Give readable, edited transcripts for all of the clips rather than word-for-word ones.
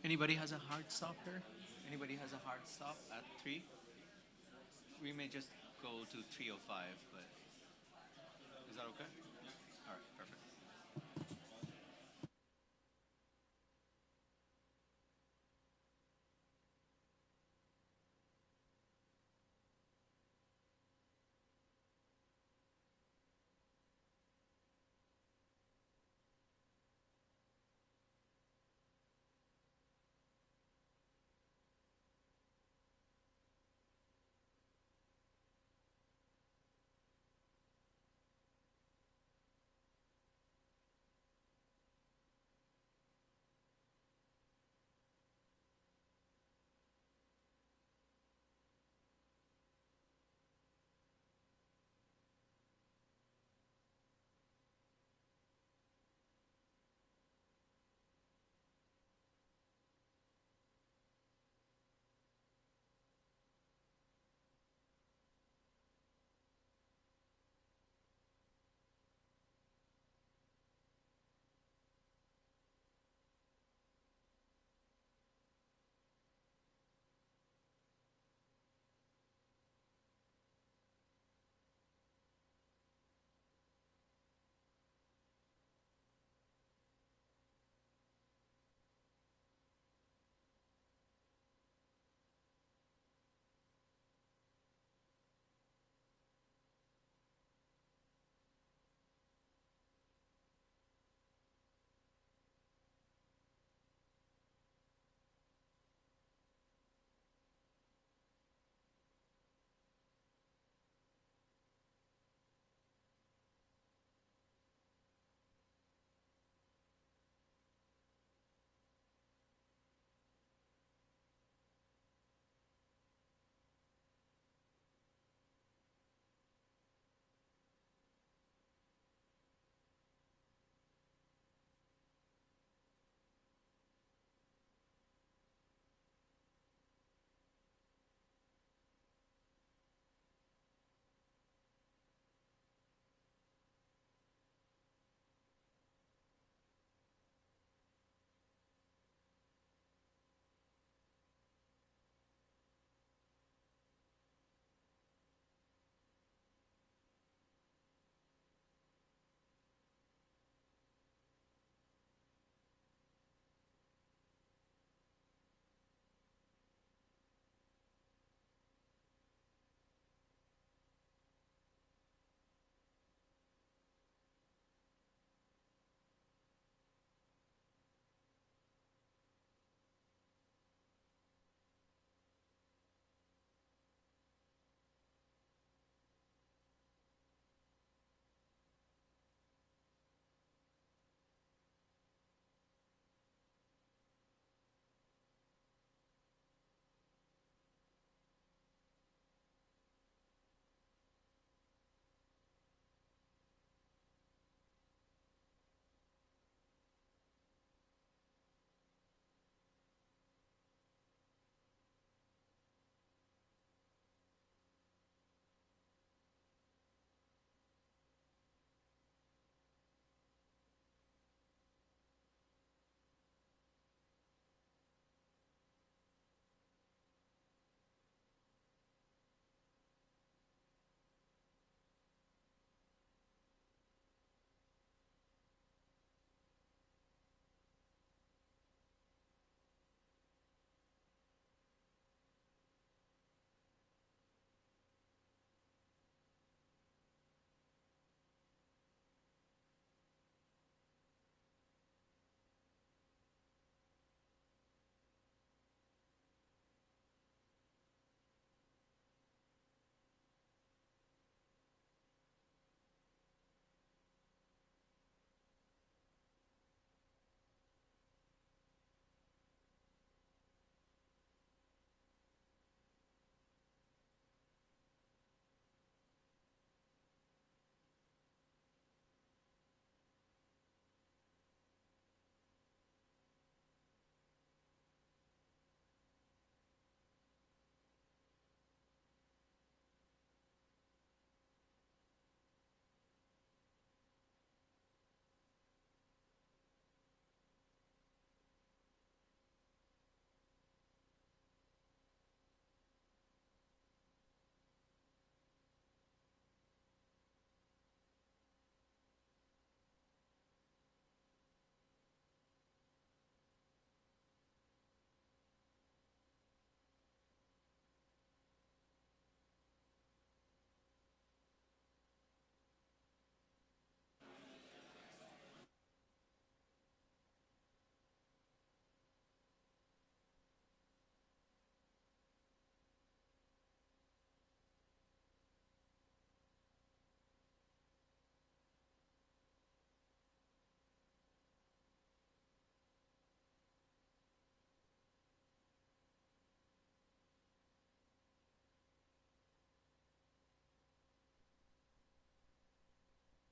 Anybody has a hard stop here? Anybody has a hard stop at 3? We may just go to 3:05, but is that okay? All right, perfect.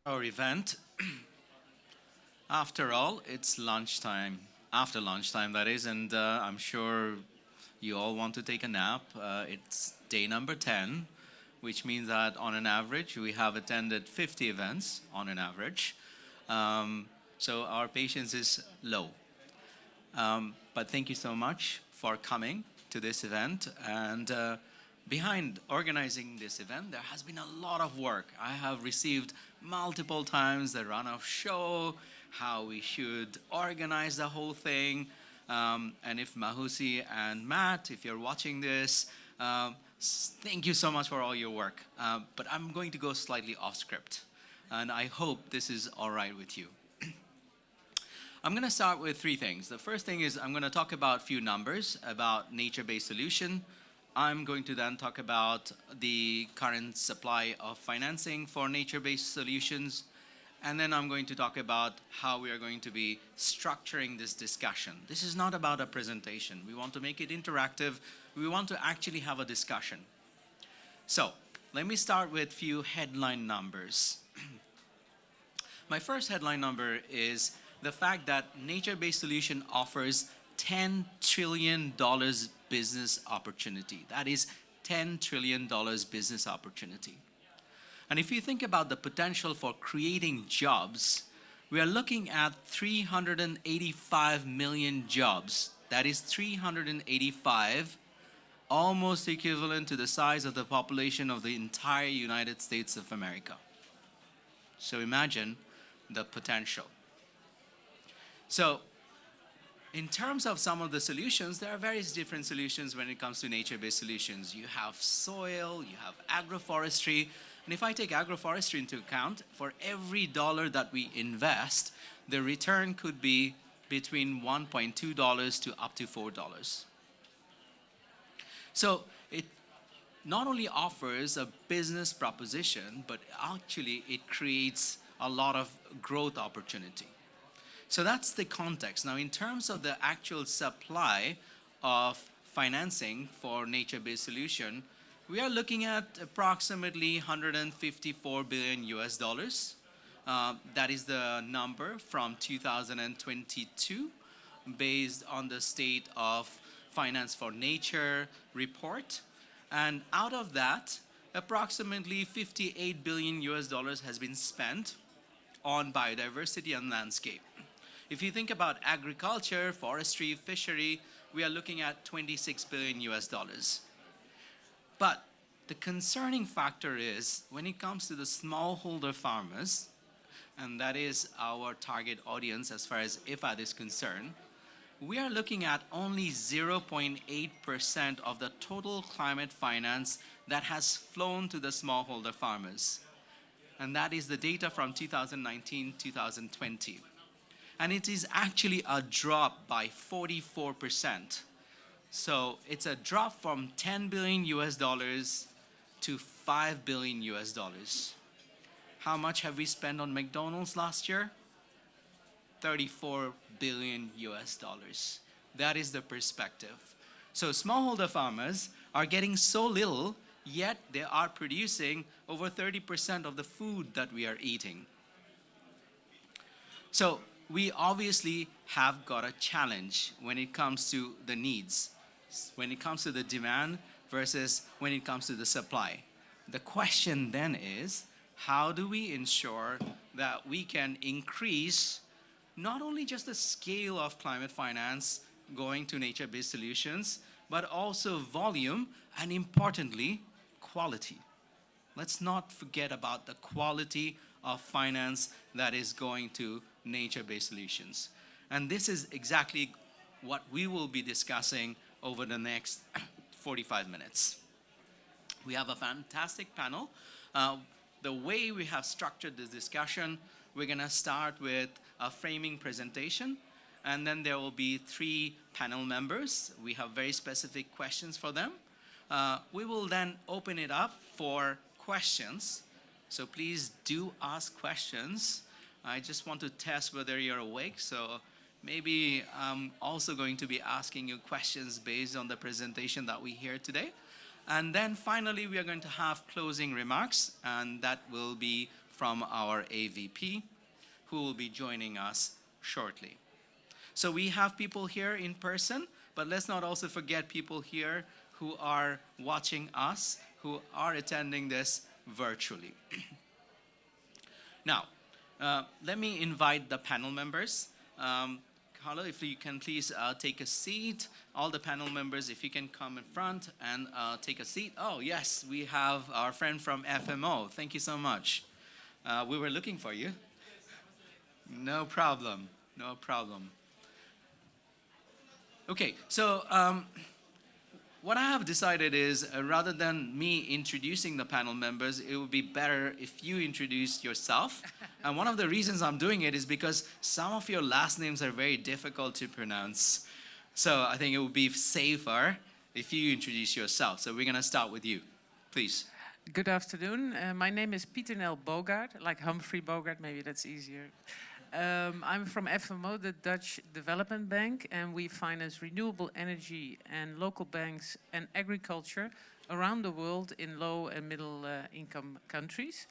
Our event, after all, it's lunchtime. After lunchtime, that is, and I'm sure you all want to take a nap. It's day number 10, which means that on an average, we have attended 50 events on an average. So our patience is low. But thank you so much for coming to this event. And behind organizing this event, there has been a lot of work. I have received multiple times the run-off show, how we should organize the whole thing. And if Mahusi and Matt, if you're watching this, thank you so much for all your work. But I'm going to go slightly off script. And I hope this is all right with you. I'm going to start with three things. The first thing is I'm going to talk about a few numbers about nature-based solution. I'm going to then talk about the current supply of financing for nature-based solutions. And then I'm going to talk about how we are going to be structuring this discussion. This is not about a presentation. We want to make it interactive. We want to actually have a discussion. So let me start with a few headline numbers. My first headline number is the fact that nature-based solution offers $10 trillion business opportunity. That is $10 trillion business opportunity. And if you think about the potential for creating jobs, we are looking at 385 million jobs. That is 385, almost equivalent to the size of the population of the entire United States of America. So imagine the potential. So in terms of some of the solutions, there are various different solutions when it comes to nature-based solutions. You have soil, you have agroforestry, and if I take agroforestry into account, for every dollar that we invest, the return could be between $1.2 to up to $4. So it not only offers a business proposition, but actually it creates a lot of growth opportunity. So that's the context. Now, in terms of the actual supply of financing for nature-based solution, we are looking at approximately 154 billion US dollars. That is the number from 2022, based on the State of Finance for Nature report. And out of that, approximately 58 billion US dollars has been spent on biodiversity and landscape. If you think about agriculture, forestry, fishery, we are looking at 26 billion US dollars. But the concerning factor is when it comes to the smallholder farmers, and that is our target audience as far as IFAD is concerned, we are looking at only 0.8% of the total climate finance that has flown to the smallholder farmers. And that is the data from 2019-2020. And it is actually a drop by 44%. So it's a drop from 10 billion US dollars to 5 billion US dollars. How much have we spent on McDonald's last year? 34 billion US dollars. That is the perspective. So smallholder farmers are getting so little, yet they are producing over 30% of the food that we are eating. So we obviously have got a challenge when it comes to the needs, when it comes to the demand versus when it comes to the supply. The question then is, how do we ensure that we can increase not only just the scale of climate finance going to nature-based solutions, but also volume and, importantly, quality. Let's not forget about the quality of finance that is going to nature-based solutions. And this is exactly what we will be discussing over the next 45 minutes. We have a fantastic panel. The way we have structured this discussion, we're going to start with a framing presentation, and then there will be 3 panel members. We have very specific questions for them. We will then open it up for questions. So please do ask questions. I just want to test whether you're awake. So maybe I'm also going to be asking you questions based on the presentation that we hear today. And then finally, we are going to have closing remarks, and that will be from our AVP, who will be joining us shortly. So we have people here in person, but let's not also forget people here who are watching us, who are attending this virtually. Now, let me invite the panel members. Carlo, if you can please take a seat. All the panel members, if you can come in front and take a seat. Oh, yes, we have our friend from FMO. Thank you so much. We were looking for you. No problem, no problem. Okay, so what I have decided is rather than me introducing the panel members, it would be better if you introduce yourself. And one of the reasons I'm doing it is because some of your last names are very difficult to pronounce. So I think it would be safer if you introduce yourself. So we're going to start with you. Please. Good afternoon. My name is Pieter Nel Bogart, like Humphrey Bogart, maybe that's easier. I'm from FMO, the Dutch Development Bank, and we finance renewable energy and local banks and agriculture around the world in low and middle income countries.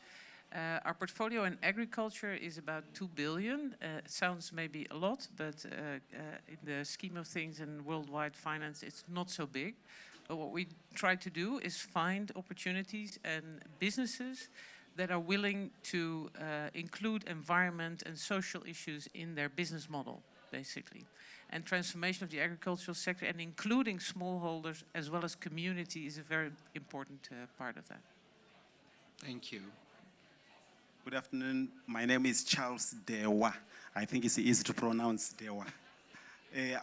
Our portfolio in agriculture is about 2 billion. It sounds maybe a lot, but in the scheme of things in worldwide finance, it's not so big. But what we try to do is find opportunities and businesses that are willing to include environment and social issues in their business model, basically. And transformation of the agricultural sector and including smallholders as well as community is a very important part of that. Thank you. Good afternoon. My name is Charles Dewa. I think it's easy to pronounce Dewa.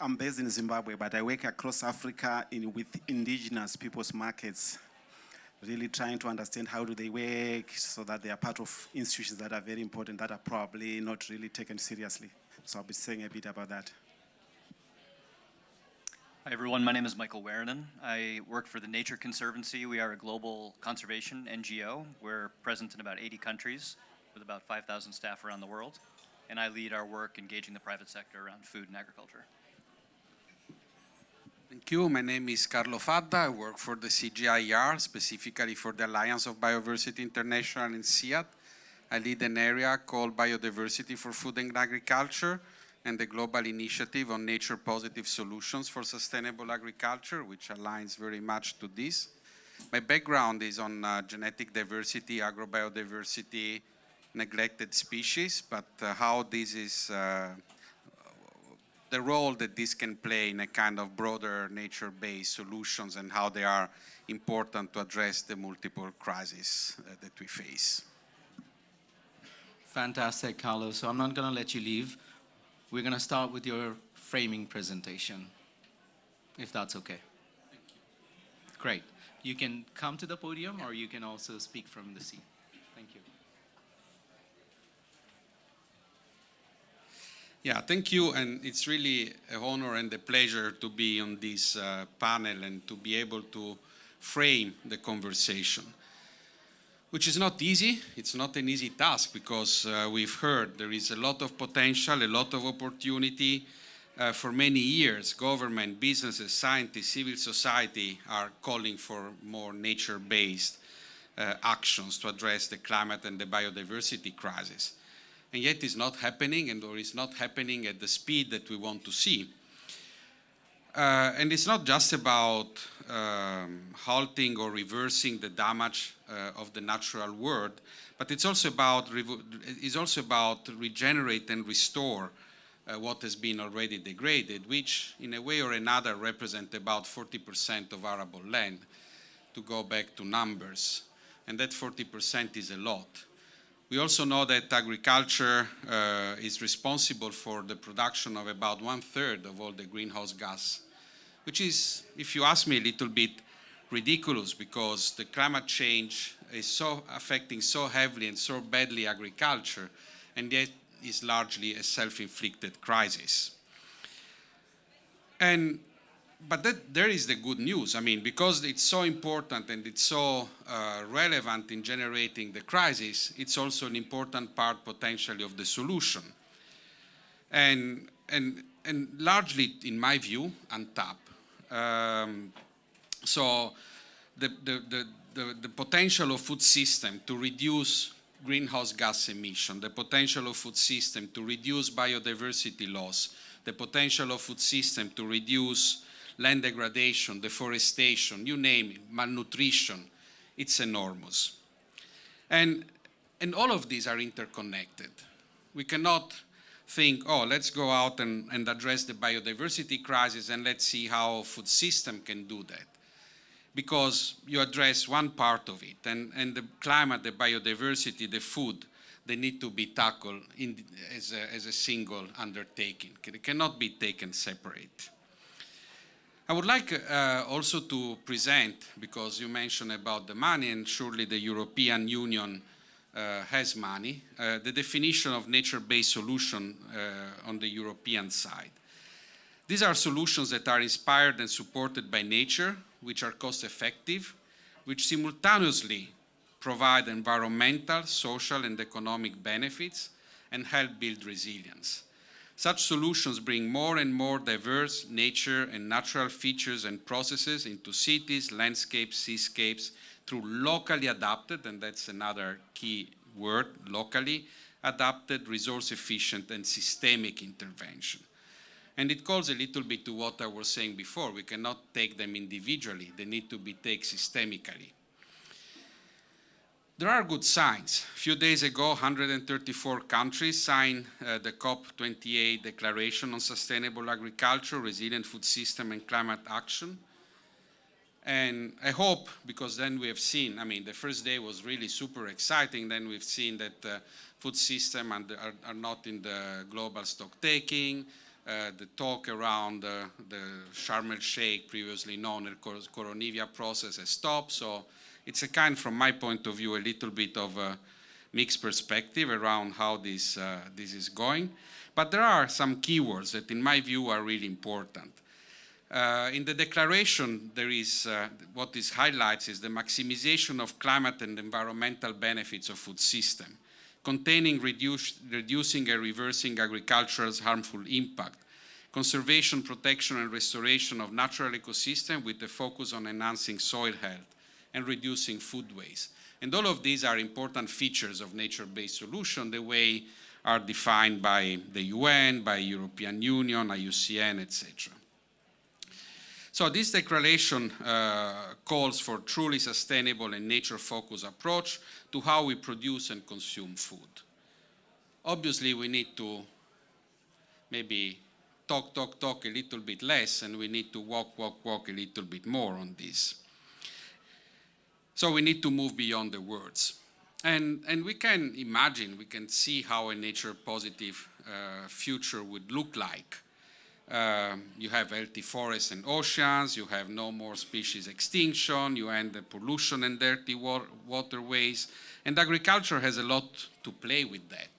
I'm based in Zimbabwe, but I work across Africa with indigenous peoples markets, really trying to understand how do they work so that they are part of institutions that are very important, that are probably not really taken seriously. So I'll be saying a bit about that. Hi everyone, my name is Michael Werenen. I work for the Nature Conservancy. We are a global conservation NGO. We're present in about 80 countries with about 5,000 staff around the world. And I lead our work engaging the private sector around food and agriculture. Thank you. My name is Carlo Fadda. I work for the CGIAR, specifically for the Alliance of Biodiversity International and SIAD. I lead an area called Biodiversity for Food and Agriculture and the Global Initiative on Nature-Positive Solutions for Sustainable Agriculture, which aligns very much to this. My background is on genetic diversity, agrobiodiversity, neglected species, but how this is the role that this can play in a kind of broader nature-based solutions and how they are important to address the multiple crises that we face. Fantastic, Carlo. So I'm not going to let you leave. We're going to start with your framing presentation, if that's okay. Thank you. Great. You can come to the podium or you can also speak from the seat. Thank you. Yeah, thank you, and it's really an honor and a pleasure to be on this panel and to be able to frame the conversation, which is not easy. It's not an easy task because we've heard there is a lot of potential, a lot of opportunity. For many years, government, businesses, scientists, civil society are calling for more nature-based actions to address the climate and the biodiversity crisis. And yet it's not happening, or it's not happening at the speed that we want to see. And it's not just about halting or reversing the damage of the natural world, but it's also about regenerate and restore what has been already degraded, which in a way or another represent about 40% of arable land, to go back to numbers. And that 40% is a lot. We also know that agriculture is responsible for the production of about 1/3 of all the greenhouse gas, which is, if you ask me, a little bit ridiculous because the climate change is so affecting so heavily and so badly agriculture, and yet is largely a self-inflicted crisis. But there is the good news. I mean, because it's so important and it's so relevant in generating the crisis, it's also an important part potentially of the solution. And largely, in my view, untapped. So the potential of food system to reduce greenhouse gas emission, the potential of food system to reduce biodiversity loss, the potential of food system to reduce land degradation, deforestation, you name it, malnutrition, it's enormous. And all of these are interconnected. We cannot think, oh, let's go out and address the biodiversity crisis and let's see how food system can do that. Because you address one part of it, and the climate, the biodiversity, the food, they need to be tackled as a single undertaking. It cannot be taken separate. I would like also to present, because you mentioned about the money, and surely the European Union has money, the definition of nature-based solution on the European side. These are solutions that are inspired and supported by nature, which are cost-effective, which simultaneously provide environmental, social, and economic benefits, and help build resilience. Such solutions bring more and more diverse nature and natural features and processes into cities, landscapes, seascapes, through locally adapted, and that's another key word, locally adapted, resource-efficient, and systemic intervention. And it calls a little bit to what I was saying before. We cannot take them individually. They need to be taken systemically. There are good signs. A few days ago, 134 countries signed the COP28 Declaration on Sustainable Agriculture, Resilient Food System, and Climate Action. And I hope, because then we have seen, I mean, the first day was really super exciting. Then we've seen that food systems are not in the global stock taking. The talk around the Sharm el-Sheikh, previously known as Coronivia process, has stopped. So it's a kind, from my point of view, a little bit of a mixed perspective around how this is going. But there are some keywords that, in my view, are really important. In the declaration, there is, what this highlights is the maximization of climate and environmental benefits of food system, containing reducing and reversing agriculture's harmful impact, conservation, protection, and restoration of natural ecosystem with a focus on enhancing soil health and reducing food waste. And all of these are important features of nature-based solution, the way are defined by the UN, by European Union, IUCN, etc. So this declaration calls for truly sustainable and nature-focused approach to how we produce and consume food. Obviously, we need to maybe talk a little bit less, and we need to walk a little bit more on this. So we need to move beyond the words. And we can imagine, we can see how a nature-positive future would look like. You have healthy forests and oceans, you have no more species extinction, you end the pollution and dirty waterways, and agriculture has a lot to play with that.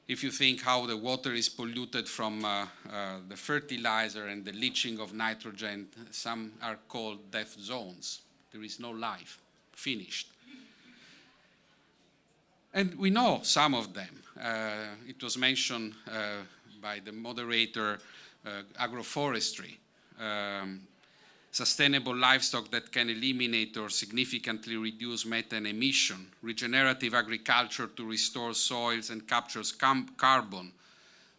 If you think how the water is polluted from the fertilizer and the leaching of nitrogen, some are called death zones. There is no life, finished. And we know some of them. It was mentioned by the moderator, agroforestry, sustainable livestock that can eliminate or significantly reduce methane emission, regenerative agriculture to restore soils and captures carbon,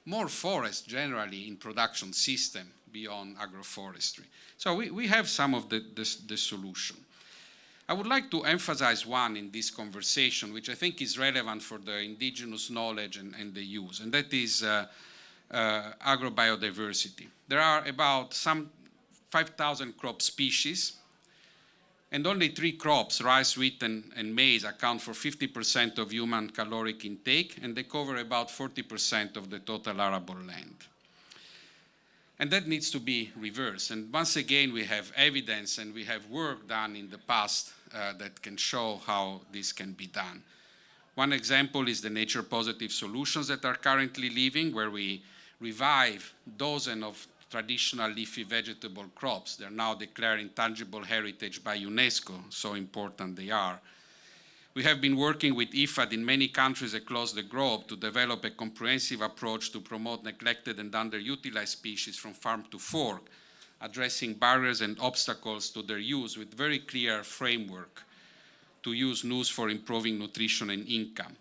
more forest generally in production system beyond agroforestry. So we have some of the solution. I would like to emphasize one in this conversation, which I think is relevant for the indigenous knowledge and the use, and that is agrobiodiversity. There are about some 5,000 crop species, and only 3 crops, rice, wheat, and maize, account for 50% of human caloric intake, and they cover about 40% of the total arable land. And that needs to be reversed. And once again, we have evidence and we have work done in the past that can show how this can be done. One example is the nature-positive solutions that are currently living, where we revive dozens of traditional leafy vegetable crops. They're now declared intangible heritage by UNESCO, so important they are. We have been working with IFAD in many countries across the globe to develop a comprehensive approach to promote neglected and underutilized species from farm to fork, addressing barriers and obstacles to their use with very clear framework to use news for improving nutrition and income.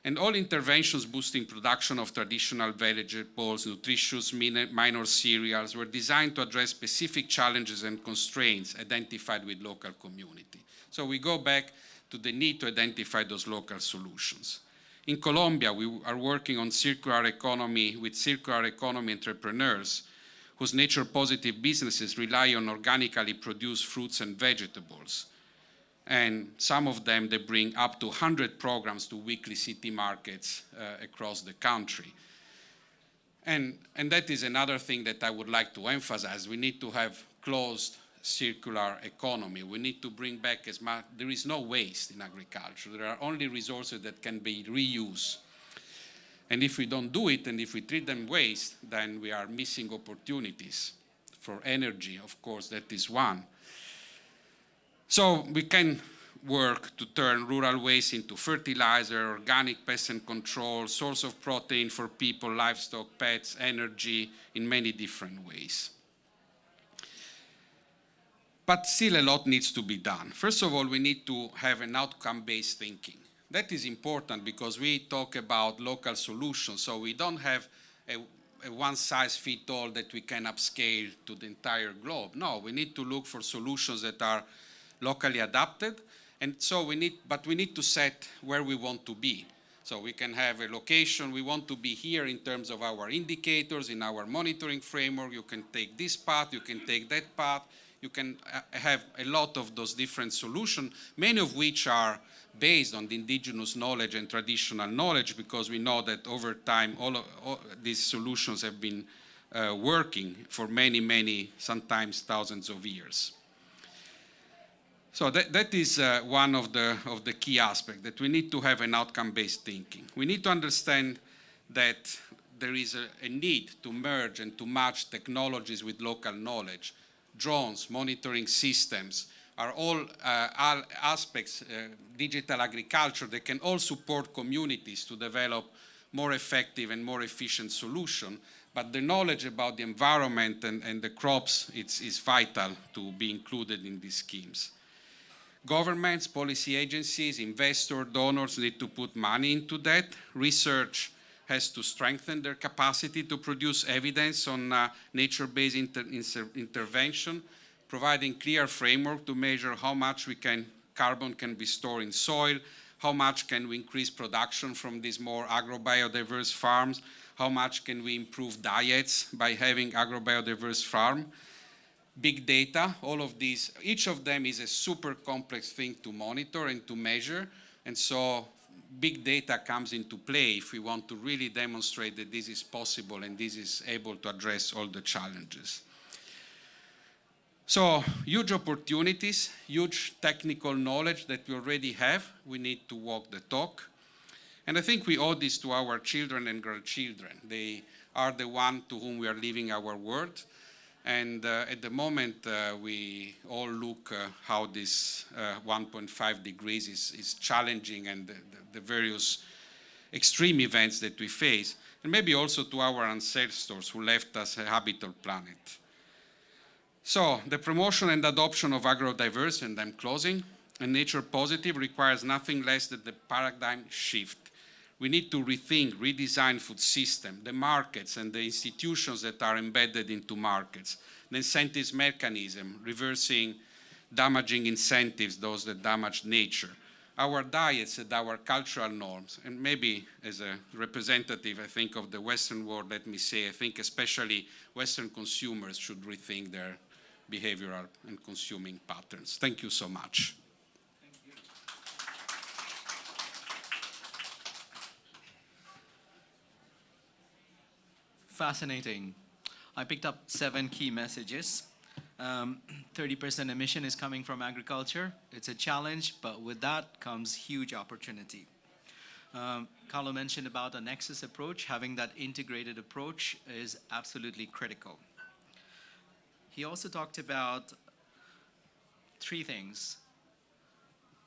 And all interventions boosting production of traditional vegetables, nutritious minor cereals were designed to address specific challenges and constraints identified with local community. So we go back to the need to identify those local solutions. In Colombia, we are working on circular economy with circular economy entrepreneurs whose nature-positive businesses rely on organically produced fruits and vegetables. And some of them, they bring up to 100 programs to weekly city markets across the country. And that is another thing that I would like to emphasize. We need to have closed circular economy. We need to bring back as much, there is no waste in agriculture. There are only resources that can be reused. And if we don't do it, and if we treat them waste, then we are missing opportunities for energy, of course, that is one. So we can work to turn rural waste into fertilizer, organic pest and control, source of protein for people, livestock, pets, energy, in many different ways. But still a lot needs to be done. First of all, we need to have an outcome-based thinking. That is important because we talk about local solutions, so we don't have a one-size-fits-all that we can upscale to the entire globe. No, we need to look for solutions that are locally adapted, and so we need to set where we want to be. So we can have a location, we want to be here in terms of our indicators, in our monitoring framework. You can take this path, you can take that path. You can have a lot of those different solutions, many of which are based on the indigenous knowledge and traditional knowledge, because we know that over time all these solutions have been working for many, many, sometimes thousands of years. So that is one of the key aspects, that we need to have an outcome-based thinking. We need to understand that there is a need to merge and to match technologies with local knowledge. Drones, monitoring systems are all aspects, digital agriculture, that can all support communities to develop more effective and more efficient solutions. But the knowledge about the environment and the crops is vital to be included in these schemes. Governments, policy agencies, investors, donors need to put money into that. Research has to strengthen their capacity to produce evidence on nature-based intervention, providing clear framework to measure how much carbon can be stored in soil, how much can we increase production from these more agro-biodiverse farms, how much can we improve diets by having agro-biodiverse farm. Big data, all of these, each of them is a super complex thing to monitor and to measure, and so big data comes into play if we want to really demonstrate that this is possible and this is able to address all the challenges. So huge opportunities, huge technical knowledge that we already have. We need to walk the talk. And I think we owe this to our children and grandchildren. They are the one to whom we are leaving our world. And at the moment, we all look how this 1.5 degrees is challenging, and the various extreme events that we face, and maybe also to our ancestors who left us a habitable planet. So the promotion and adoption of agro-diverse, and I'm closing, and nature positive requires nothing less than the paradigm shift. We need to rethink, redesign food system, the markets and the institutions that are embedded into markets, the incentives mechanism, reversing damaging incentives, those that damage nature, our diets and our cultural norms. And maybe as a representative, I think, of the Western world, let me say, I think especially Western consumers should rethink their behavioral and consuming patterns. Thank you so much. Fascinating. I picked up 7 key messages. 30% emission is coming from agriculture. It's a challenge, but with that comes huge opportunity. Carlo mentioned about a nexus approach. Having that integrated approach is absolutely critical. He also talked about 3 things: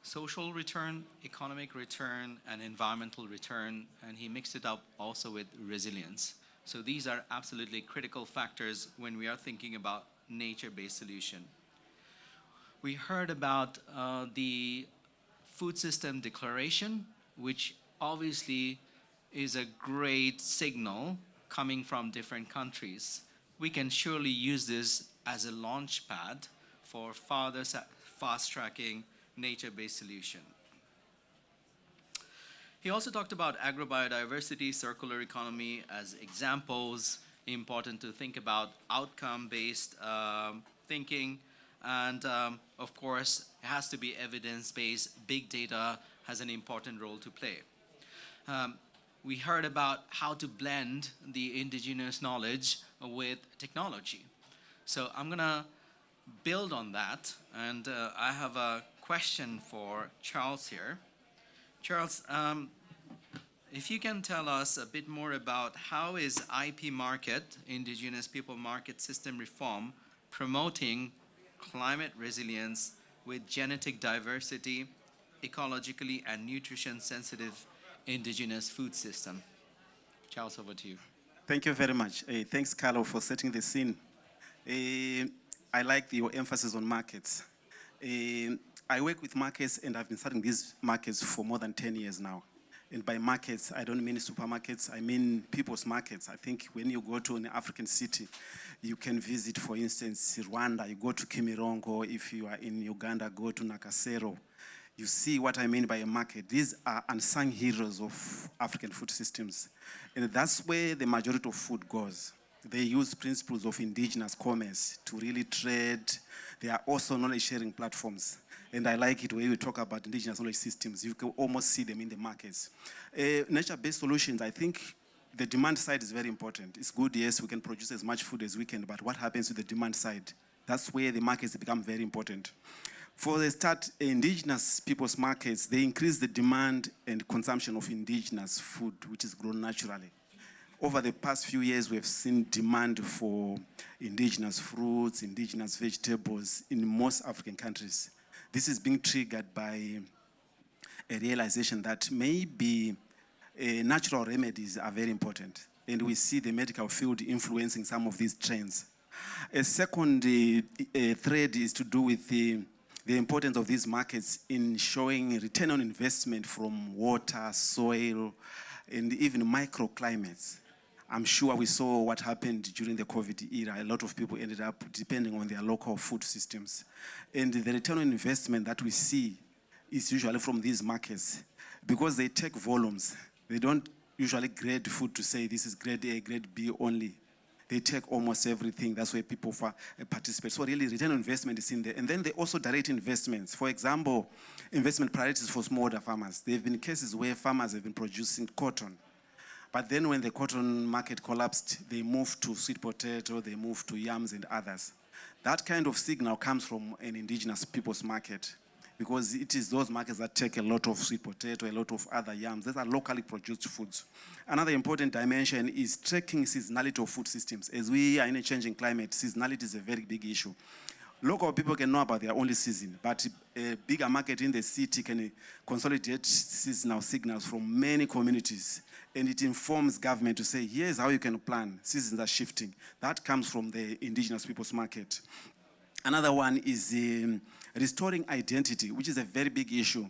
social return, economic return, and environmental return, and he mixed it up also with resilience. So these are absolutely critical factors when we are thinking about nature-based solution. We heard about the food system declaration, which obviously is a great signal coming from different countries. We can surely use this as a launch pad for further fast-tracking nature-based solution. He also talked about agrobiodiversity, circular economy as examples. Important to think about outcome-based thinking, and of course, it has to be evidence-based. Big data has an important role to play. We heard about how to blend the indigenous knowledge with technology. So I'm gonna build on that, and I have a question for Charles here. Charles, if you can tell us a bit more about how is IP market, Indigenous People Market System Reform, promoting climate resilience with genetic diversity, ecologically and nutrition sensitive indigenous food system. Charles, over to you. Thank you very much. Thanks, Carlo, for setting the scene. I like your emphasis on markets. I work with markets, and I've been studying these markets for more than 10 years now. And by markets, I don't mean supermarkets, I mean people's markets. I think when you go to an African city, you can visit, for instance, Rwanda, you go to Kimirongo. If you are in Uganda, go to Nakasero. You see what I mean by a market. These are unsung heroes of African food systems. And that's where the majority of food goes. They use principles of indigenous commerce to really trade. They are also knowledge-sharing platforms. And I like it when we talk about indigenous knowledge systems. You can almost see them in the markets. Nature-based solutions, I think the demand side is very important. It's good, yes, we can produce as much food as we can, but what happens with the demand side? That's where the markets become very important. For the start, indigenous people's markets, they increase the demand and consumption of indigenous food, which is grown naturally. Over the past few years, we have seen demand for indigenous fruits, indigenous vegetables in most African countries. This is being triggered by a realization that maybe natural remedies are very important, and we see the medical field influencing some of these trends. A second thread is to do with the importance of these markets in showing return on investment from water, soil, and even microclimates. I'm sure we saw what happened during the COVID era. A lot of people ended up depending on their local food systems. And the return on investment that we see is usually from these markets because they take volumes. They don't usually grade food to say this is grade A, grade B only. They take almost everything. That's where people participate. So really, return on investment is in there. And then they also direct investments. For example, investment priorities for smallholder farmers. There have been cases where farmers have been producing cotton. But then when the cotton market collapsed, they moved to sweet potato, they moved to yams and others. That kind of signal comes from an indigenous people's market because it is those markets that take a lot of sweet potato, a lot of other yams. These are locally produced foods. Another important dimension is tracking seasonality of food systems. As we are in a changing climate, seasonality is a very big issue. Local people can know about their only season, but a bigger market in the city can consolidate seasonal signals from many communities, and it informs government to say, here's how you can plan. Seasons are shifting. That comes from the indigenous people's market. Another one is restoring identity, which is a very big issue.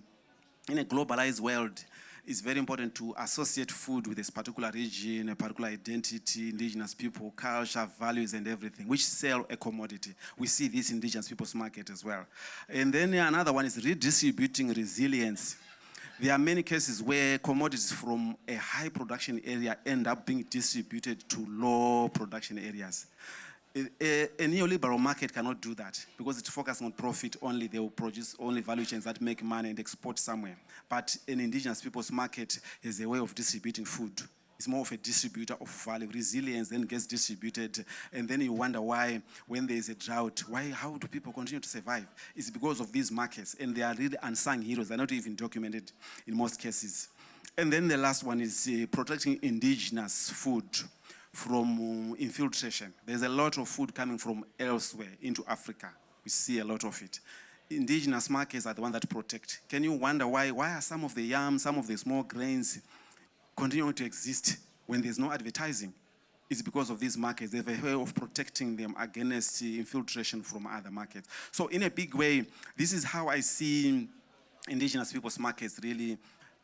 In a globalized world, it's very important to associate food with this particular region, a particular identity, indigenous people, culture, values, and everything, which sell a commodity. We see this indigenous people's market as well. And then another one is redistributing resilience. There are many cases where commodities from a high production area end up being distributed to low production areas. A neoliberal market cannot do that because it focuses on profit only. They will produce only value chains that make money and export somewhere. But an indigenous people's market is a way of distributing food. It's more of a distributor of value. Resilience then gets distributed, and then you wonder why, when there is a drought, how do people continue to survive? It's because of these markets, and they are really unsung heroes. They're not even documented in most cases. And then the last one is protecting indigenous food from infiltration. There's a lot of food coming from elsewhere into Africa. We see a lot of it. Indigenous markets are the ones that protect. Can you wonder why are some of the yams, some of the small grains continuing to exist when there's no advertising? It's because of these markets. They have a way of protecting them against infiltration from other markets. So in a big way, this is how I see indigenous people's markets really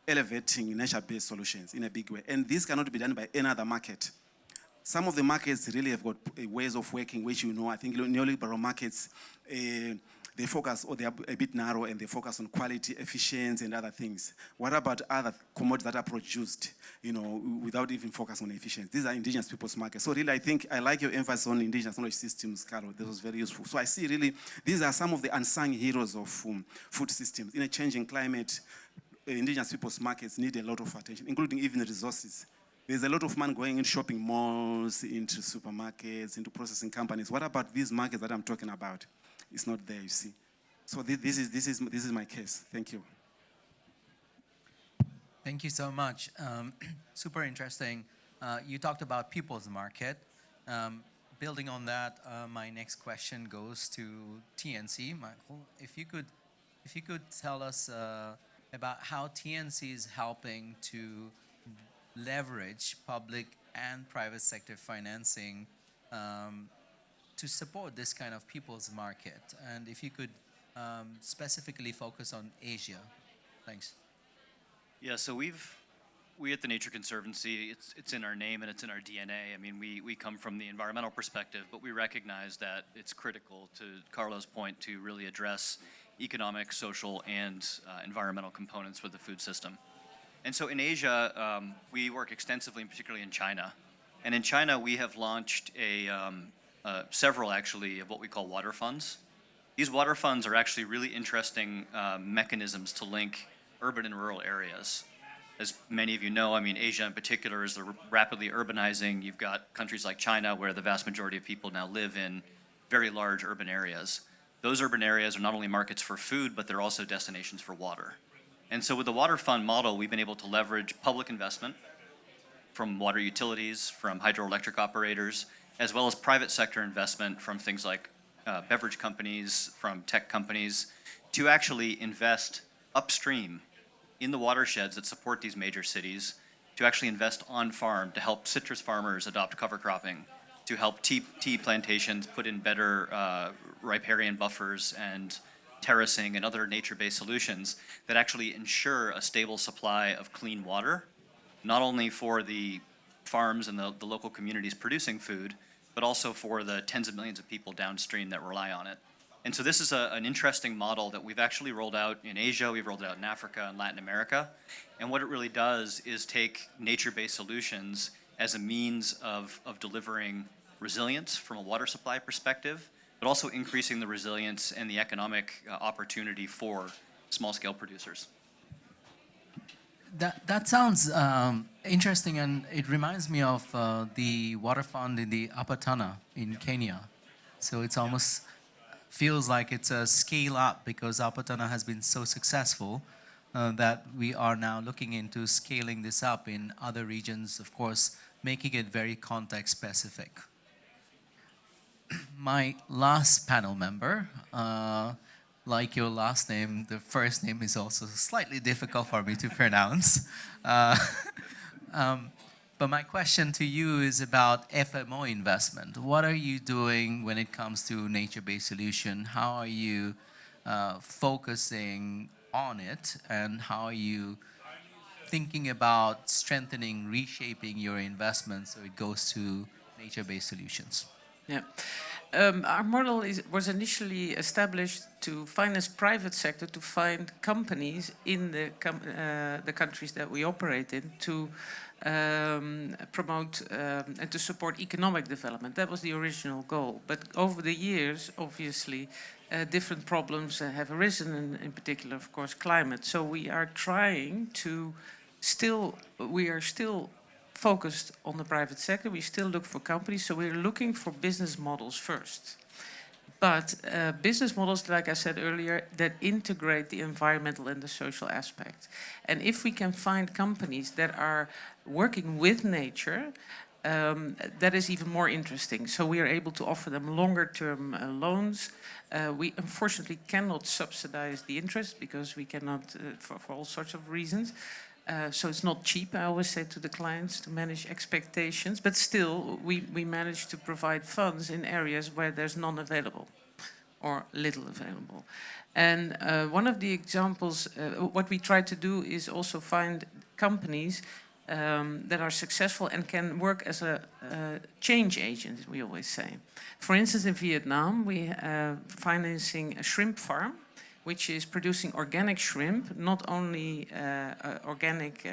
elevating nature-based solutions in a big way. And this cannot be done by any other market. Some of the markets really have got ways of working, which I think neoliberal markets, they focus, or they are a bit narrow, and they focus on quality, efficiency, and other things. What about other commodities that are produced, without even focus on efficiency? These are indigenous people's markets. So really, I think I like your emphasis on indigenous knowledge systems, Carol. This was very useful. So I see really, these are some of the unsung heroes of food systems. In a changing climate, indigenous people's markets need a lot of attention, including even resources. There's a lot of money going into shopping malls, into supermarkets, into processing companies. What about these markets that I'm talking about? It's not there, you see. So this is my case. Thank you. Thank you so much. Super interesting. You talked about people's market. Building on that, my next question goes to TNC, Michael. If you could tell us about how TNC is helping to leverage public and private sector financing to support this kind of people's market. And if you could specifically focus on Asia. Thanks. Yeah, so we at the Nature Conservancy, it's in our name and it's in our DNA. I mean, we come from the environmental perspective, but we recognize that it's critical, to Carlo's point, to really address economic, social, and environmental components for the food system. And so in Asia, we work extensively, particularly in China. And in China, we have launched several, actually, of what we call water funds. These water funds are actually really interesting mechanisms to link urban and rural areas. As many of you know, I mean, Asia in particular is rapidly urbanizing. You've got countries like China, where the vast majority of people now live in very large urban areas. Those urban areas are not only markets for food, but they're also destinations for water. And so with the water fund model, we've been able to leverage public investment from water utilities, from hydroelectric operators, as well as private sector investment from things like beverage companies, from tech companies, to actually invest upstream in the watersheds that support these major cities, to actually invest on farm, to help citrus farmers adopt cover cropping, to help tea plantations put in better riparian buffers and terracing and other nature-based solutions that actually ensure a stable supply of clean water, not only for the farms and the local communities producing food, but also for the tens of millions of people downstream that rely on it. And so this is an interesting model that we've actually rolled out in Asia, we've rolled it out in Africa and Latin America. And what it really does is take nature-based solutions as a means of delivering resilience from a water supply perspective, but also increasing the resilience and the economic opportunity for small-scale producers. That sounds interesting, and it reminds me of the water fund in the Upper Tana in Kenya. So it's almost feels like it's a scale up, because Upper Tana has been so successful that we are now looking into scaling this up in other regions, of course, making it very context specific. My last panel member, like your last name, the first name is also slightly difficult for me to pronounce. But my question to you is about FMO investment. What are you doing when it comes to nature-based solution? How are you focusing on it? And how are you thinking about strengthening, reshaping your investment so it goes to nature-based solutions? Yeah. Our model was initially established to finance private sector to find companies in the countries that we operate in to promote and to support economic development. That was the original goal. But over the years, obviously, different problems have arisen, in particular, of course, climate. So we are trying to we are still focused on the private sector. We still look for companies, so we're looking for business models first. But business models, like I said earlier, that integrate the environmental and the social aspect. And if we can find companies that are working with nature, that is even more interesting. So we are able to offer them longer-term loans. We unfortunately cannot subsidize the interest because we cannot, for all sorts of reasons. So it's not cheap, I always say to the clients, to manage expectations, but still we manage to provide funds in areas where there's none available. or little available. And one of the examples, what we try to do is also find companies that are successful and can work as a change agent, we always say. For instance, in Vietnam, we are financing a shrimp farm, which is producing organic shrimp, not only organic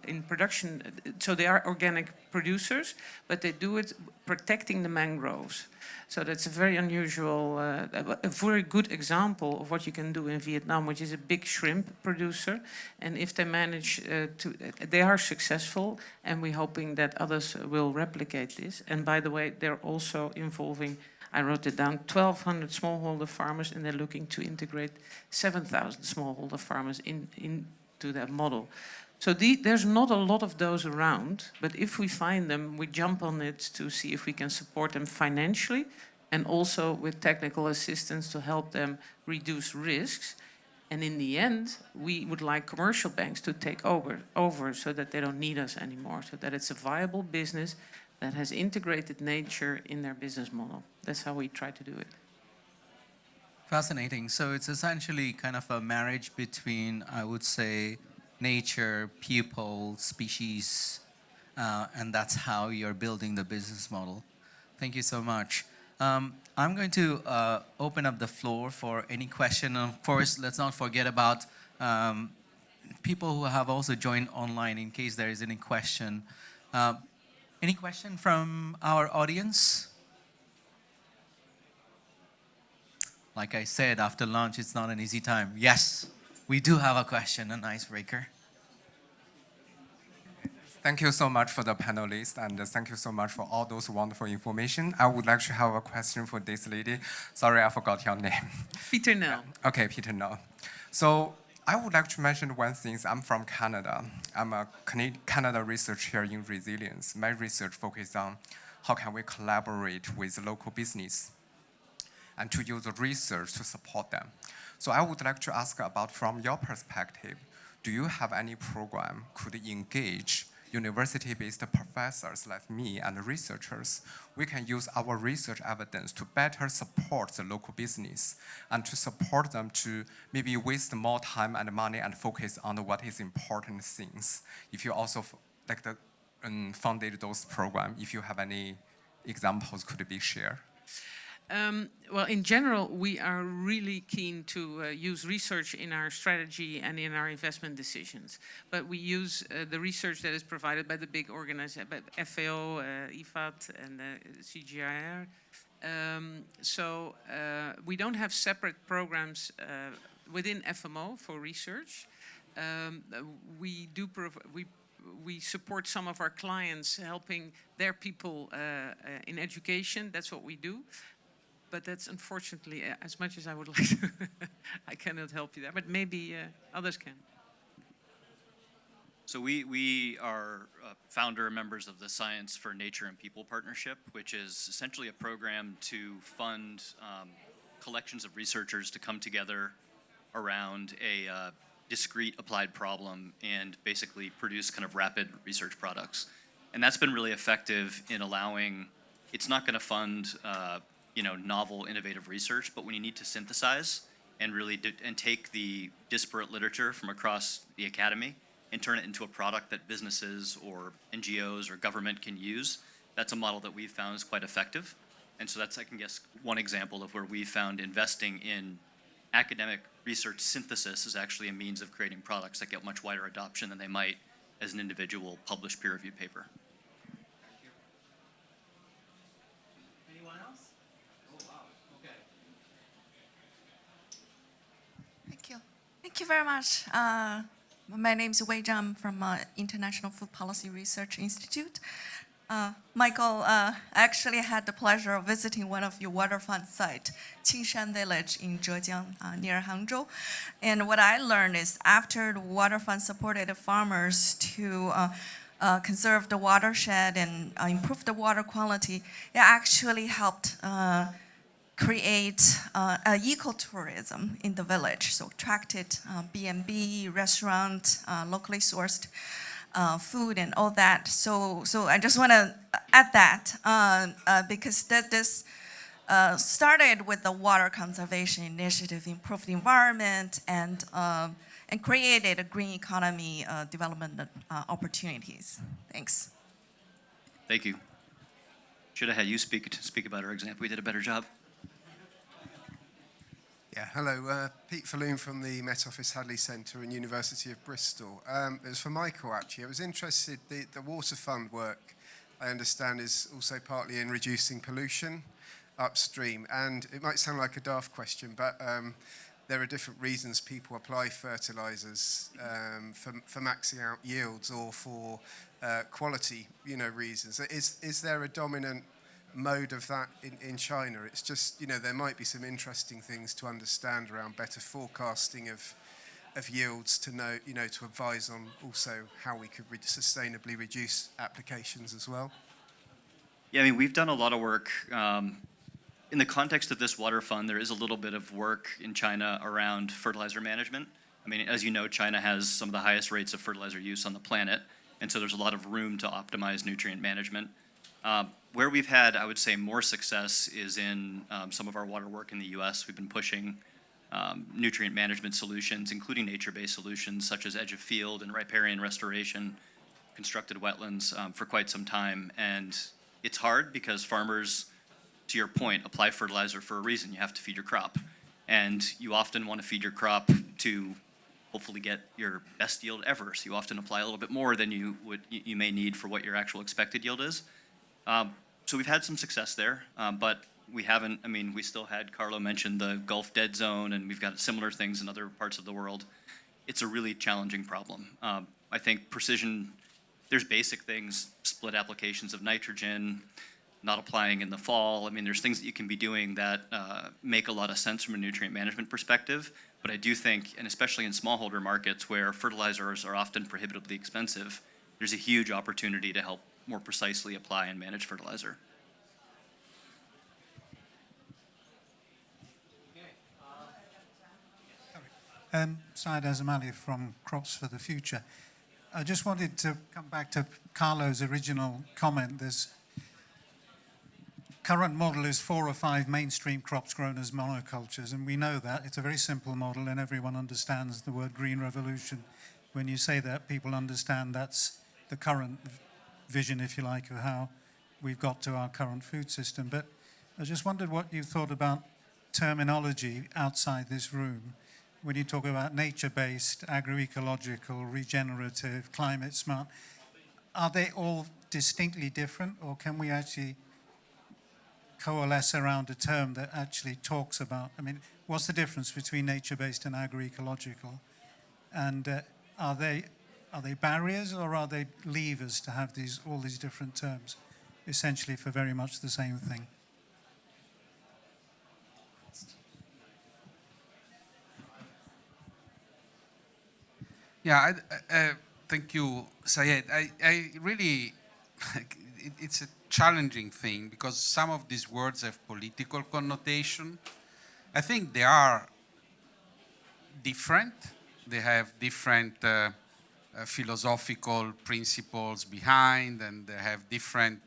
in production, so they are organic producers, but they do it protecting the mangroves. So that's a very unusual, a very good example of what you can do in Vietnam, which is a big shrimp producer. And if they manage they are successful, and we're hoping that others will replicate this. And by the way, they're also involving, I wrote it down, 1,200 smallholder farmers, and they're looking to integrate 7,000 smallholder farmers into that model. So there's not a lot of those around, but if we find them, we jump on it to see if we can support them financially and also with technical assistance to help them reduce risks. And in the end, we would like commercial banks to take over so that they don't need us anymore, so that it's a viable business that has integrated nature in their business model. That's how we try to do it. Fascinating. So it's essentially kind of a marriage between, I would say, nature, people, species, and that's how you're building the business model. Thank you so much. I'm going to open up the floor for any question. Of course, let's not forget about people who have also joined online in case there is any question. Any question from our audience? Like I said, after lunch, it's not an easy time. Yes, we do have a question, an icebreaker. Thank you so much for the panelists, and thank you so much for all those wonderful information. I would like to have a question for this lady. Sorry, I forgot your name. Peter Nell. Okay, Peter Nell. So I would like to mention one thing. I'm from Canada. I'm a Canada researcher in resilience. My research focuses on how can we collaborate with local business and to use research to support them. So I would like to ask about, from your perspective, do you have any program could engage university-based professors like me and researchers? We can use our research evidence to better support the local business and to support them to maybe waste more time and money and focus on what is important things. If you also funded those programs, if you have any examples, could be shared? Well, in general, we are really keen to use research in our strategy and in our investment decisions. But we use the research that is provided by the big organizations, by FAO, IFAD, and CGIAR. So we don't have separate programs within FMO for research. We support some of our clients helping their people in education. That's what we do. But that's unfortunately, as much as I would like to, I cannot help you there. But maybe others can. So we are founder members of the Science for Nature and People Partnership, which is essentially a program to fund collections of researchers to come together around a discrete applied problem and basically produce kind of rapid research products. And that's been really effective in allowing, it's not going to fund novel, innovative research, but when you need to synthesize and really and take the disparate literature from across the academy and turn it into a product that businesses or NGOs or government can use, that's a model that we've found is quite effective. And so that's, I can guess, one example of where we found investing in academic research synthesis is actually a means of creating products that get much wider adoption than they might as an individual published peer-reviewed paper. Thank you very much. My name is Wei Zhang from International Food Policy Research Institute. Michael, I actually had the pleasure of visiting one of your waterfront sites, Qingshan Village in Zhejiang, near Hangzhou. And what I learned is after the waterfront supported the farmers to conserve the watershed and improve the water quality, it actually helped create ecotourism in the village. So attracted B&B, restaurant, locally sourced food and all that. So I just want to add that because this started with the water conservation initiative, improved the environment, and created a green economy development opportunities. Thanks. Thank you. Should have had you speak about our example. We did a better job. Yeah, hello. Pete Falloon from the Met Office Hadley Centre and University of Bristol. It was for Michael, actually. I was interested, the water fund work, I understand, is also partly in reducing pollution upstream. And it might sound like a daft question, but there are different reasons people apply fertilisers for maxing out yields or for quality, reasons. Is there a dominant mode of that in China? It's just, there might be some interesting things to understand around better forecasting of yields to know, to advise on also how we could sustainably reduce applications as well. Yeah, I mean, we've done a lot of work. In the context of this water fund, there is a little bit of work in China around fertilizer management. I mean, as you know, China has some of the highest rates of fertilizer use on the planet, and so there's a lot of room to optimize nutrient management. Where we've had, I would say, more success is in some of our water work in the US. We've been pushing nutrient management solutions, including nature-based solutions such as edge of field and riparian restoration, constructed wetlands for quite some time. And it's hard because farmers, to your point, apply fertilizer for a reason. You have to feed your crop. And you often want to feed your crop to hopefully get your best yield ever. So you often apply a little bit more than you may need for what your actual expected yield is. So we've had some success there, but we haven't, we still had, Carlo mentioned the Gulf dead zone, and we've got similar things in other parts of the world. It's a really challenging problem. I think precision, there's basic things, split applications of nitrogen, not applying in the fall. There's things that you can be doing that make a lot of sense from a nutrient management perspective, but I do think, and especially in smallholder markets where fertilizers are often prohibitively expensive, there's a huge opportunity to help more precisely apply and manage fertilizer. Syed Azamali from Crops for the Future. I just wanted to come back to Carlo's original comment. This current model is 4 or 5 mainstream crops grown as monocultures, and we know that. It's a very simple model, and everyone understands the word green revolution. When you say that, people understand that's the current vision, if you like, of how we've got to our current food system. But I just wondered what you thought about terminology outside this room when you talk about nature-based, agroecological, regenerative, climate smart. Are they all distinctly different, or can we actually coalesce around a term that actually talks about, what's the difference between nature-based and agroecological? And are they barriers, or are they levers to have all these different terms, essentially for very much the same thing? Yeah, thank you, Syed. I really, it's a challenging thing because some of these words have political connotation. I think they are different. They have different philosophical principles behind, and they have different,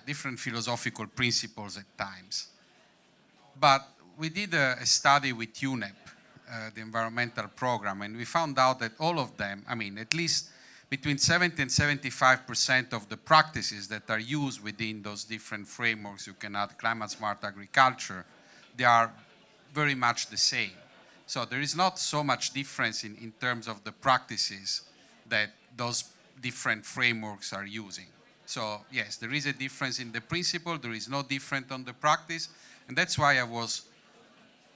different philosophical principles at times. But we did a study with UNEP, the environmental program, and we found out that all of them, at least between 70 and 75% of the practices that are used within those different frameworks, you can add climate smart agriculture, they are very much the same. So there is not so much difference in terms of the practices that those different frameworks are using. So yes, there is a difference in the principle, there is no difference on the practice, and that's why I was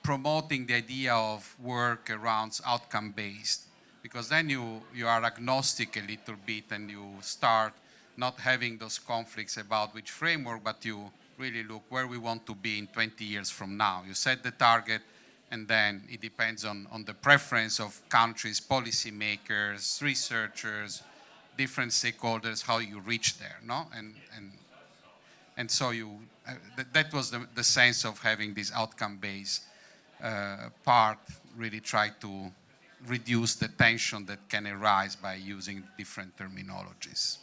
promoting the idea of work around outcome-based, because then you are agnostic a little bit and you start not having those conflicts about which framework, but you really look where we want to be in 20 years from now. You set the target, and then it depends on the preference of countries, policymakers, researchers, different stakeholders, how you reach there, no? And so that was the sense of having this outcome-based part, really try to reduce the tension that can arise by using different terminologies.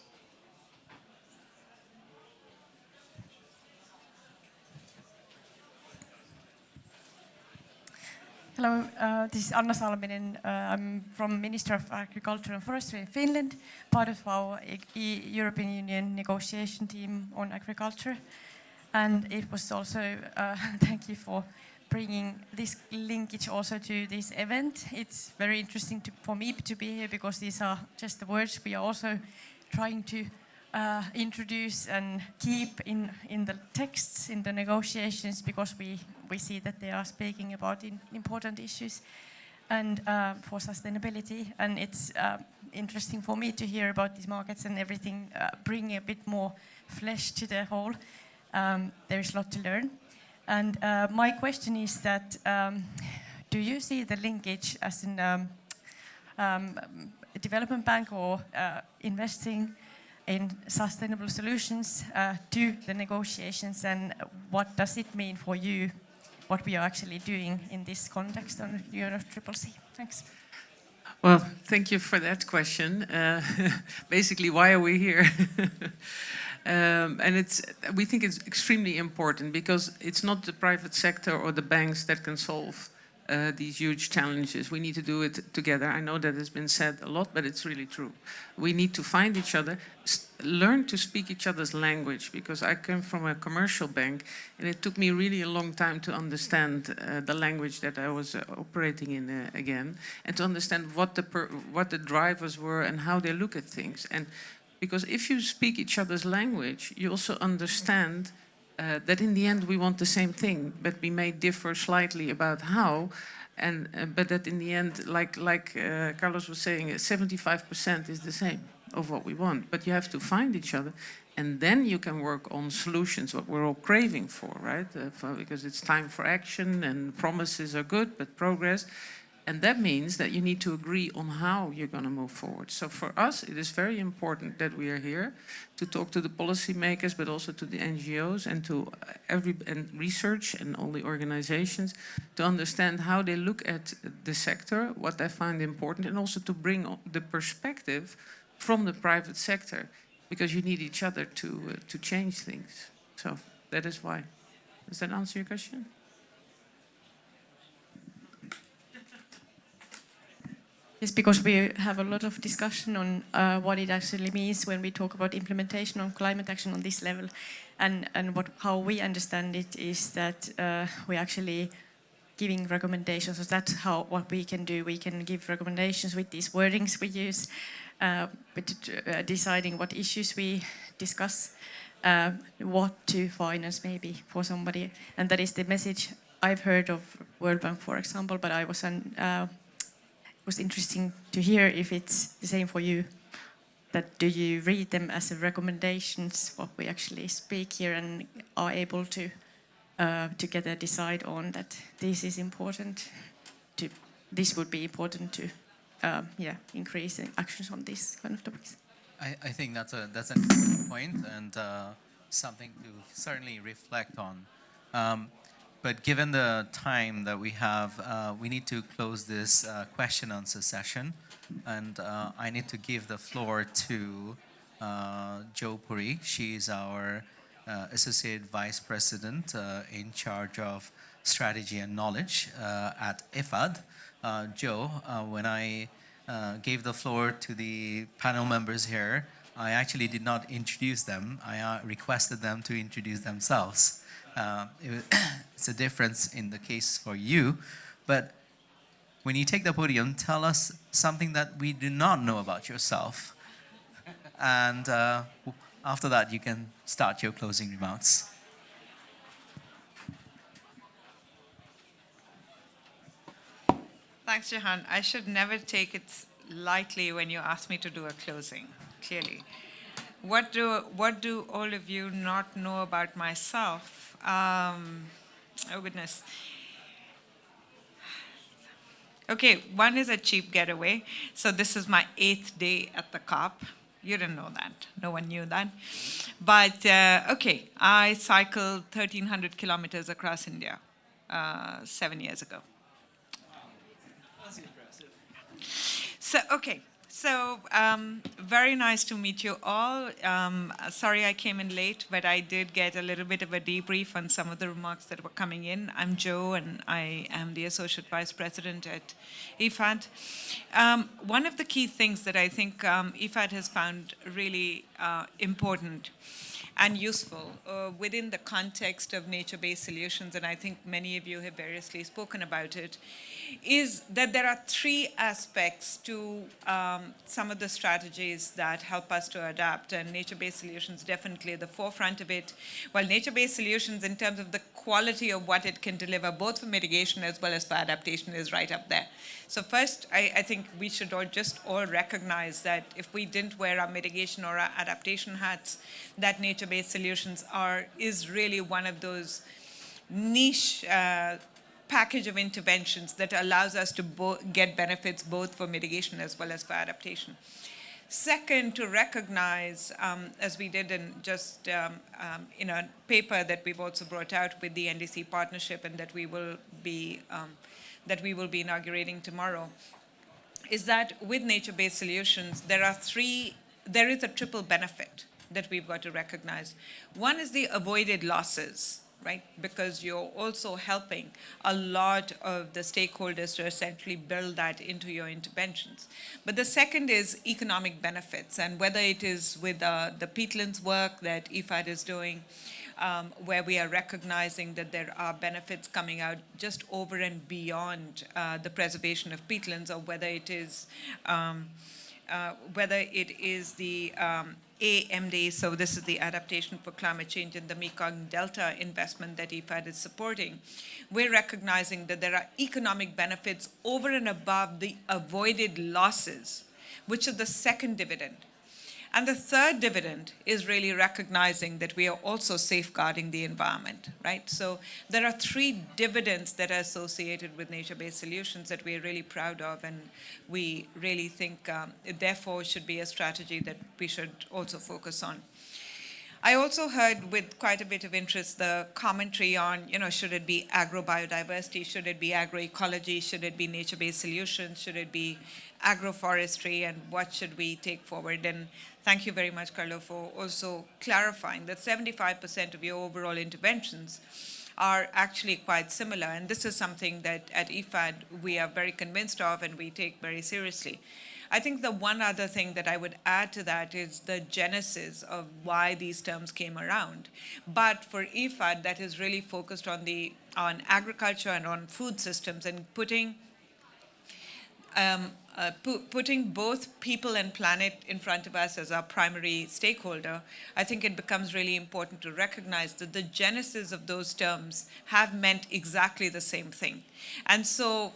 Hello, this is Anna Salminen. I'm from Minister of Agriculture and Forestry in Finland, part of our European Union negotiation team on agriculture. And it was also, thank you for bringing this linkage also to this event. It's very interesting for me to be here because these are just the words we are also trying to introduce and keep in the texts, in the negotiations, because we see that they are speaking about important issues and for sustainability. And it's interesting for me to hear about these markets and everything, bring a bit more flesh to the whole. There's a lot to learn. And my question is that, do you see the linkage as in a development bank or investing in sustainable solutions to the negotiations, and what does it mean for you, what we are actually doing in this context on UNFCCC? Thanks. Well, thank you for that question. Basically, why are we here? And we think it's extremely important because it's not the private sector or the banks that can solve these huge challenges. We need to do it together. I know that has been said a lot, but it's really true. We need to find each other, learn to speak each other's language, because I come from a commercial bank and it took me really a long time to understand the language that I was operating in again, and to understand what the drivers were and how they look at things. And because if you speak each other's language, you also understand that in the end we want the same thing, but we may differ slightly about how, and but that in the end, like Carlos was saying, 75% is the same of what we want. But you have to find each other, and then you can work on solutions, what we're all craving for, right? Because it's time for action, and promises are good, but progress. And that means that you need to agree on how you're going to move forward. So for us, it is very important that we are here to talk to the policymakers, but also to the NGOs and to research and all the organizations to understand how they look at the sector, what they find important, and also to bring the perspective from the private sector, because you need each other to change things. So that is why. Does that answer your question? Yes, because we have a lot of discussion on what it actually means when we talk about implementation on climate action on this level, and how we understand it is that we're actually giving recommendations. So that's what we can do. We can give recommendations with these wordings we use, deciding what issues we discuss, what to finance maybe for somebody, and that is the message I've heard of World Bank, for example. But I was interesting to hear if it's the same for you. That do you read them as recommendations, what we actually speak here, and are able to together decide on that this is important, this would be important to increase actions on these kind of topics? I think that's an important point, and something to certainly reflect on. But given the time that we have, we need to close this question and answer session. And I need to give the floor to Jo Puri. She is our Associate Vice President in charge of Strategy and Knowledge at IFAD. Jo, when I gave the floor to the panel members here, I actually did not introduce them. I requested them to introduce themselves. It's a difference in the case for you, but when you take the podium, tell us something that we do not know about yourself. And after that, you can start your closing remarks. Thanks, Johan. I should never take it lightly when you ask me to do a closing, clearly. What do all of you not know about myself? Oh goodness. Okay, one is a cheap getaway. So this is my 8th day at the COP. You didn't know that. No one knew that. But okay, I cycled 1,300 kilometers across India 7 years ago. Wow, that's impressive. So, okay. So, very nice to meet you all. Sorry I came in late, but I did get a little bit of a debrief on some of the remarks that were coming in. I'm Jo, and I am the Associate Vice President at IFAD. One of the key things that I think IFAD has found really important and useful within the context of nature-based solutions, and I think many of you have variously spoken about it, is that there are three aspects to some of the strategies that help us to adapt, and nature-based solutions definitely at the forefront of it. While nature-based solutions in terms of the quality of what it can deliver, both for mitigation as well as for adaptation, is right up there. So first, I think we should all recognize that if we didn't wear our mitigation or our adaptation hats, that nature-based solutions is really one of those niche package of interventions that allows us to get benefits both for mitigation as well as for adaptation. Second, to recognize, as we did in just in a paper that we've also brought out with the NDC partnership and that we will be inaugurating tomorrow, is that with nature-based solutions, there is a triple benefit that we've got to recognize. One is the avoided losses, right? Because you're also helping a lot of the stakeholders to essentially build that into your interventions. But the second is economic benefits, and whether it is with the peatlands work that IFAD is doing, where we are recognizing that there are benefits coming out just over and beyond the preservation of peatlands, or whether it is the AMD, so this is the Adaptation for Climate Change in the Mekong Delta investment that IFAD is supporting. We're recognizing that there are economic benefits over and above the avoided losses, which is the second dividend. And the third dividend is really recognizing that we are also safeguarding the environment, right? So there are three dividends that are associated with nature-based solutions that we are really proud of, and we really think it therefore should be a strategy that we should also focus on. I also heard with quite a bit of interest the commentary on, should it be agrobiodiversity, should it be agroecology, should it be nature-based solutions, should it be agroforestry, and what should we take forward? And thank you very much, Carlo, for also clarifying that 75% of your overall interventions are actually quite similar. And this is something that at IFAD we are very convinced of and we take very seriously. I think the one other thing that I would add to that is the genesis of why these terms came around. But for IFAD, that is really focused on agriculture and on food systems, and putting both people and planet in front of us as our primary stakeholder. I think it becomes really important to recognize that the genesis of those terms have meant exactly the same thing. And so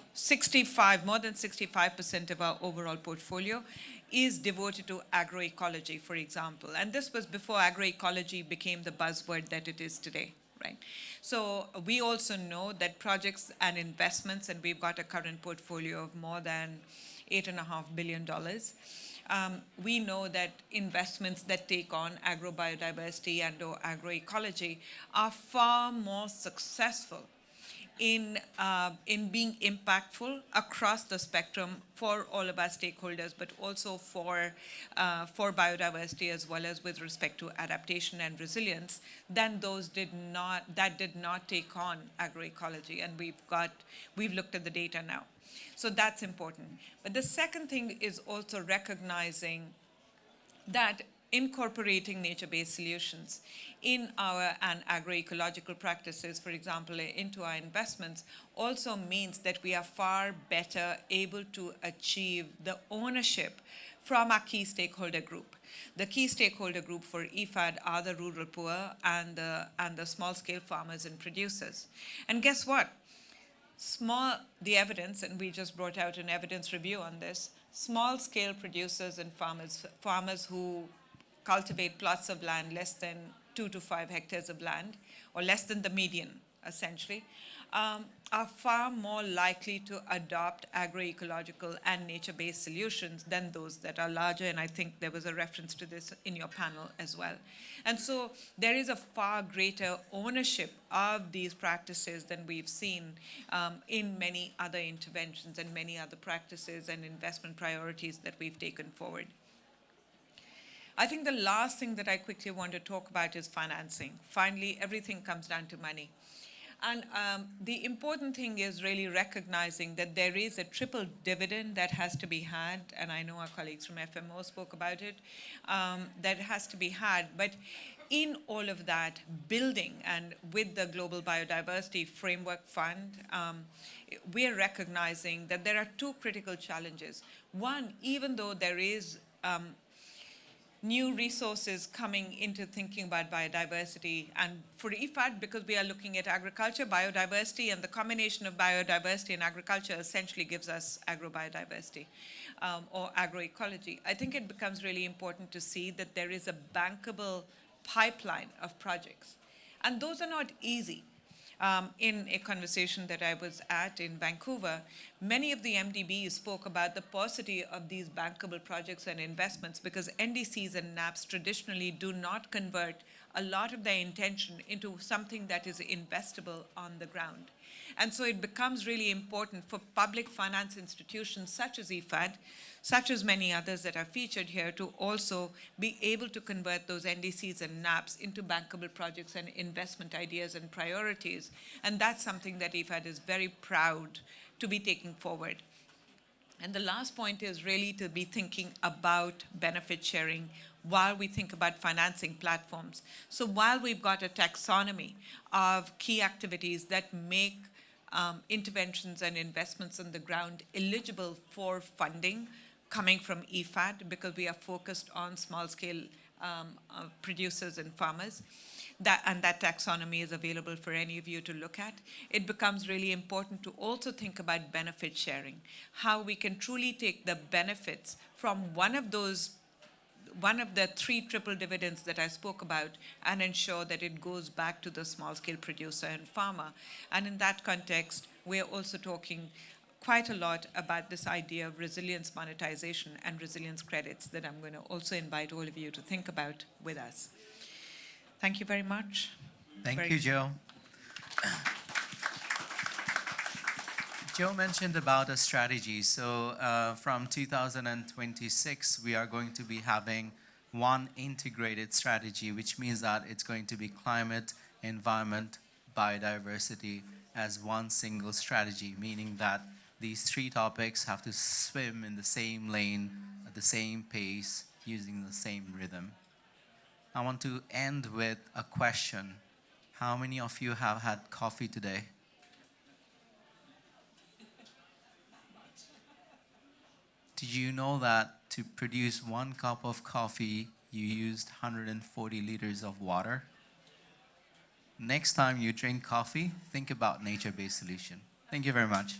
more than 65% of our overall portfolio is devoted to agroecology, for example. And this was before agroecology became the buzzword that it is today. Right. So we also know that projects and investments, and we've got a current portfolio of more than $8.5 billion. We know that investments that take on agrobiodiversity and or agroecology are far more successful in being impactful across the spectrum for all of our stakeholders, but also for biodiversity as well as with respect to adaptation and resilience than those that did not take on agroecology. And we've looked at the data now. So that's important. But the second thing is also recognizing that incorporating nature-based solutions in our and agroecological practices, for example, into our investments, also means that we are far better able to achieve the ownership from our key stakeholder group. The key stakeholder group for IFAD are the rural poor and the small-scale farmers and producers. And guess what? The evidence, and we just brought out an evidence review on this, small-scale producers and farmers who cultivate plots of land less than 2 to 5 hectares of land, or less than the median, essentially, are far more likely to adopt agroecological and nature-based solutions than those that are larger, and I think there was a reference to this in your panel as well. And so there is a far greater ownership of these practices than we've seen in many other interventions and many other practices and investment priorities that we've taken forward. I think the last thing that I quickly want to talk about is financing. Finally, everything comes down to money. And the important thing is really recognizing that there is a triple dividend that has to be had, and I know our colleagues from FMO spoke about it, that has to be had. But in all of that, building, and with the Global Biodiversity Framework Fund, we're recognizing that there are two critical challenges. One, even though there is new resources coming into thinking about biodiversity, and for IFAD, because we are looking at agriculture, biodiversity, and the combination of biodiversity and agriculture essentially gives us agrobiodiversity or agroecology. I think it becomes really important to see that there is a bankable pipeline of projects. And those are not easy. In a conversation that I was at in Vancouver, many of the MDBs spoke about the paucity of these bankable projects and investments because NDCs and NAPs traditionally do not convert a lot of their intention into something that is investable on the ground. And so it becomes really important for public finance institutions such as IFAD, such as many others that are featured here, to also be able to convert those NDCs and NAPs into bankable projects and investment ideas and priorities. And that's something that IFAD is very proud to be taking forward. And the last point is really to be thinking about benefit sharing while we think about financing platforms. So while we've got a taxonomy of key activities that make interventions and investments on the ground eligible for funding coming from IFAD, because we are focused on small-scale producers and farmers, and that taxonomy is available for any of you to look at, it becomes really important to also think about benefit sharing, how we can truly take the benefits from one of the three triple dividends that I spoke about and ensure that it goes back to the small-scale producer and farmer. And in that context, we're also talking quite a lot about this idea of resilience monetization and resilience credits that I'm going to also invite all of you to think about with us. Thank you very much. Thank you, Jo. Jo mentioned about a strategy. So from 2026, we are going to be having one integrated strategy, which means that it's going to be climate, environment, biodiversity as one single strategy, meaning that these three topics have to swim in the same lane at the same pace using the same rhythm. I want to end with a question. How many of you have had coffee today? Did you know that to produce 1 cup of coffee, you used 140 liters of water? Next time you drink coffee, think about nature-based solution. Thank you very much.